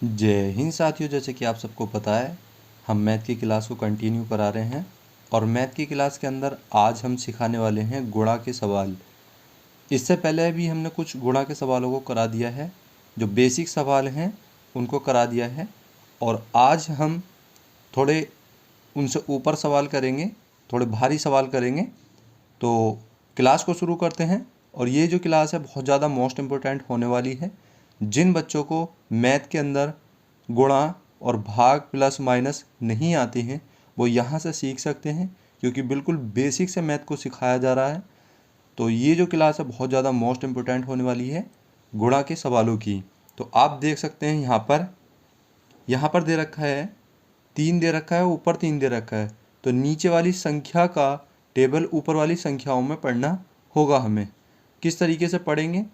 जय हिंद साथियों। जैसे कि आप सबको पता है, हम मैथ की क्लास को कंटिन्यू करा रहे हैं और मैथ की क्लास के अंदर आज हम सिखाने वाले हैं गुणा के सवाल। इससे पहले भी हमने कुछ गुणा के सवालों को करा दिया है, जो बेसिक सवाल हैं उनको करा दिया है, और आज हम थोड़े उनसे ऊपर सवाल करेंगे, थोड़े भारी सवाल करेंगे। तो क्लास को शुरू करते हैं। और ये जो क्लास है बहुत ज़्यादा मोस्ट इम्पोर्टेंट होने वाली है। जिन बच्चों को मैथ के अंदर गुणा और भाग प्लस माइनस नहीं आती हैं वो यहाँ से सीख सकते हैं, क्योंकि बिल्कुल बेसिक से मैथ को सिखाया जा रहा है। तो ये जो क्लास है बहुत ज़्यादा मोस्ट इम्पोर्टेंट होने वाली है गुणा के सवालों की। तो आप देख सकते हैं यहाँ पर दे रखा है 3 दे रखा है, ऊपर 3 दे रखा है। तो नीचे वाली संख्या का टेबल ऊपर वाली संख्याओं में पढ़ना होगा। हमें किस तरीके से पढ़ेंगे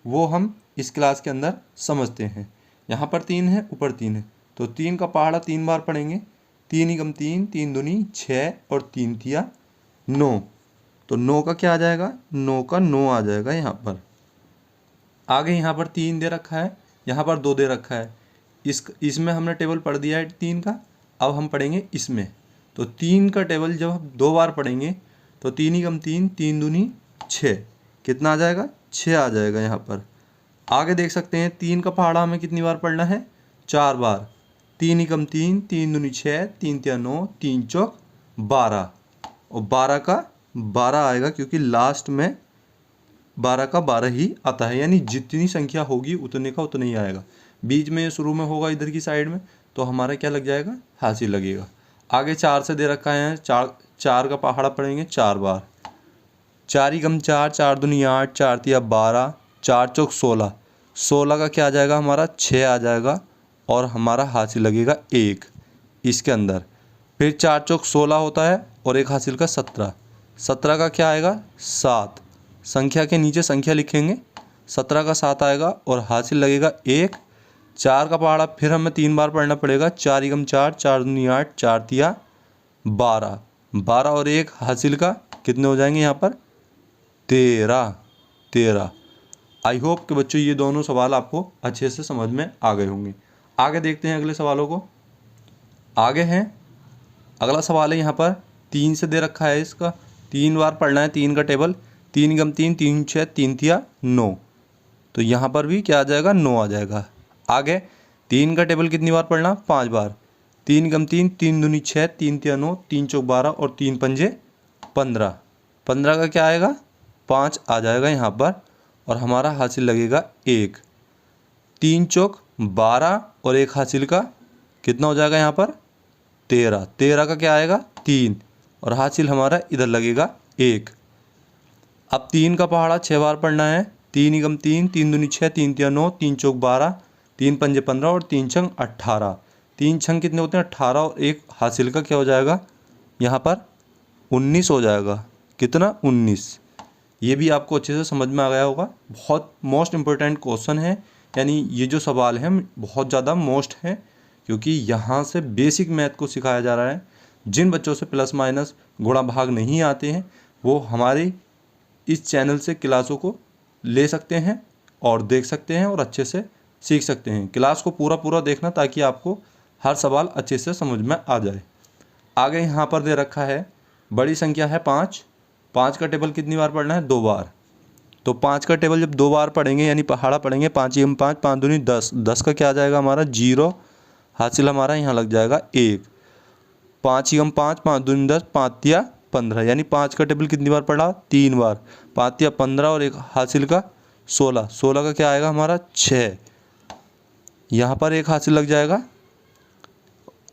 वो हम इस क्लास के अंदर समझते हैं। यहाँ पर 3 है, ऊपर 3 है, तो 3 का पहाड़ा 3 बार पढ़ेंगे। 3 एकम 3, 3 दूनी 6 और 3 तिया 9। तो 9 का क्या आ जाएगा? 9 का 9 आ जाएगा। यहाँ पर आगे यहाँ पर 3 दे रखा है, यहाँ पर 2 दे रखा है। इसमें हमने टेबल पढ़ दिया है 3 का। अब हम पढ़ेंगे इसमें। तो 3 का टेबल जब हम 2 बार पढ़ेंगे तो 3 एकम 3, 3 दूनी 6, कितना आ जाएगा? 6 आ जाएगा। यहाँ पर आगे देख सकते हैं 3 का पहाड़ा हमें कितनी बार पढ़ना है? 4 बार। 3 एकम 3, 3 दूनी 6, 3 तिया 9, 3 चौक 12, और 12 का 12 आएगा, क्योंकि लास्ट में 12 का 12 ही आता है, यानी जितनी संख्या होगी उतने का उतना ही आएगा। बीच में शुरू में होगा इधर की साइड में, तो हमारा क्या लग जाएगा? हासिल लगेगा। आगे 4 से दे रखा है, 4 का पहाड़ा पढ़ेंगे 4 बार। 4 एकम 4, 4 दूनी 8, 4 तिया 12, 4 चौक 16, 16 का क्या आ जाएगा? हमारा 6 आ जाएगा, और हमारा हासिल लगेगा 1 इसके अंदर। फिर 4 चौक 16 होता है, और एक हासिल का 17, 17 का क्या आएगा? 7। संख्या के नीचे संख्या लिखेंगे, 17 का 7 आएगा, और हासिल लगेगा 1। 4 का पहाड़ा फिर हमें 3 बार पढ़ना पड़ेगा। 4 एकम 4, 4 दूनी 8, 4 तिया 12, 12 और 1 हासिल का कितने हो जाएंगे? यहाँ पर 13। आई होप कि बच्चों ये दोनों सवाल आपको अच्छे से समझ में आ गए होंगे। आगे देखते हैं अगले सवालों को। आगे हैं, अगला सवाल है यहाँ पर 3 से दे रखा है, इसका 3 बार पढ़ना है 3 का टेबल। 3 एकम 3, 3 6, 3 तिया 9, तो यहाँ पर भी क्या आ जाएगा? 9 आ जाएगा। आगे 3 का टेबल कितनी बार पढ़ना? 5 बार। 3 एकम 3, 3 दूनी 6, 3 तिया 9, 3 चौक 12 और 3 पंजे 15, 15 का क्या आएगा? 5 आ जाएगा यहाँ पर, और हमारा हासिल लगेगा 1। 3 चौक 12 और 1 हासिल का कितना हो जाएगा? यहाँ पर 13, 13 का क्या आएगा? 3, और हासिल हमारा इधर लगेगा 1। अब 3 का पहाड़ा 6 बार पढ़ना है। 3 एकम 3, 3 दूनी 6, 3 तिया 9, 3 चौक 12, 3 पंजे 15 और 3 छंग 18। 3 छंग कितने होते हैं? 18, और 1 हासिल का क्या हो जाएगा? यहाँ पर 19 हो जाएगा। कितना? 19। ये भी आपको अच्छे से समझ में आ गया होगा। बहुत मोस्ट इम्पोर्टेंट क्वेश्चन है, यानी ये जो सवाल है बहुत ज़्यादा मोस्ट है, क्योंकि यहाँ से बेसिक मैथ को सिखाया जा रहा है। जिन बच्चों से प्लस माइनस गुणा भाग नहीं आते हैं वो हमारे इस चैनल से क्लासों को ले सकते हैं और देख सकते हैं और अच्छे से सीख सकते हैं। क्लास को पूरा देखना, ताकि आपको हर सवाल अच्छे से समझ में आ जाए। आगे यहाँ पर दे रखा है बड़ी संख्या है 5। 5 का टेबल कितनी बार पढ़ना है? 2 बार। तो 5 का टेबल जब 2 बार पढ़ेंगे, यानी पहाड़ा पढ़ेंगे 5 एकम 5, 5 दूनी 10, 10 का क्या आ जाएगा? हमारा 0, हासिल हमारा यहाँ लग जाएगा 1। 5 एकम 5, 5 दूनी 10, 5 तिया 15, यानी 5 का टेबल कितनी बार पढ़ा? 3 बार। 5 तिया 15 और 1 हासिल का 16, 16 का क्या आएगा? हमारा 6, यहाँ पर 1 हासिल लग जाएगा।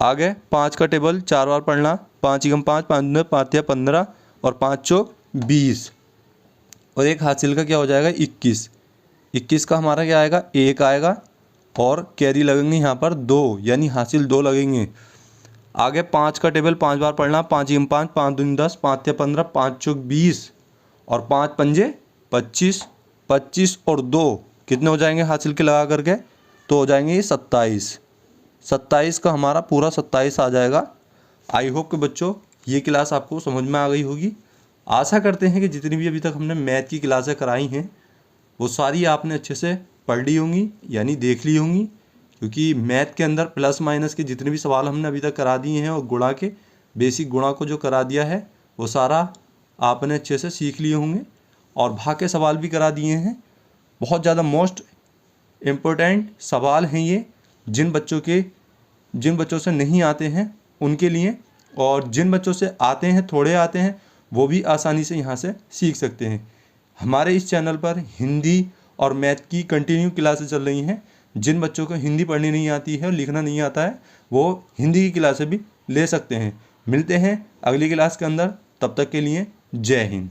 आगे 5 का टेबल 4 बार पढ़ना। 5 एकम 5, 5 दूनी 5 तिया 15 और 5 चौक 20, और 1 हासिल का क्या हो जाएगा? 21। 21 का हमारा क्या आएगा? 1 आएगा, और कैरी लगेंगे यहाँ पर 2, यानी हासिल 2 लगेंगे। आगे 5 का टेबल 5 बार पढ़ना। 5 एकम 5, 5 दूनी 10, 5 तिया 15, 5 चौक 20 और 5 पंजे 25, 25 और 2 कितने हो जाएंगे हासिल के लगा करके? तो हो जाएंगे ये 27। 27 का हमारा पूरा 27 आ जाएगा। आई होप कि बच्चों ये क्लास आपको समझ में आ गई होगी। आशा करते हैं कि जितनी भी अभी तक हमने मैथ की क्लासें कराई हैं वो सारी आपने अच्छे से पढ़ ली होंगी, यानी देख ली होंगी, क्योंकि मैथ के अंदर प्लस माइनस के जितने भी सवाल हमने अभी तक करा दिए हैं और गुणा के बेसिक गुणा को जो करा दिया है वो सारा आपने अच्छे से सीख लिए होंगे और भाग के सवाल भी करा दिए हैं। बहुत ज़्यादा मोस्ट इम्पोर्टेंट सवाल हैं ये, जिन बच्चों से नहीं आते हैं उनके लिए, और जिन बच्चों से आते हैं, थोड़े आते हैं, वो भी आसानी से यहाँ से सीख सकते हैं। हमारे इस चैनल पर हिंदी और मैथ की कंटिन्यू क्लासेस चल रही हैं। जिन बच्चों को हिंदी पढ़नी नहीं आती है और लिखना नहीं आता है वो हिंदी की क्लासेस भी ले सकते हैं। मिलते हैं अगली क्लास के अंदर, तब तक के लिए जय हिंद।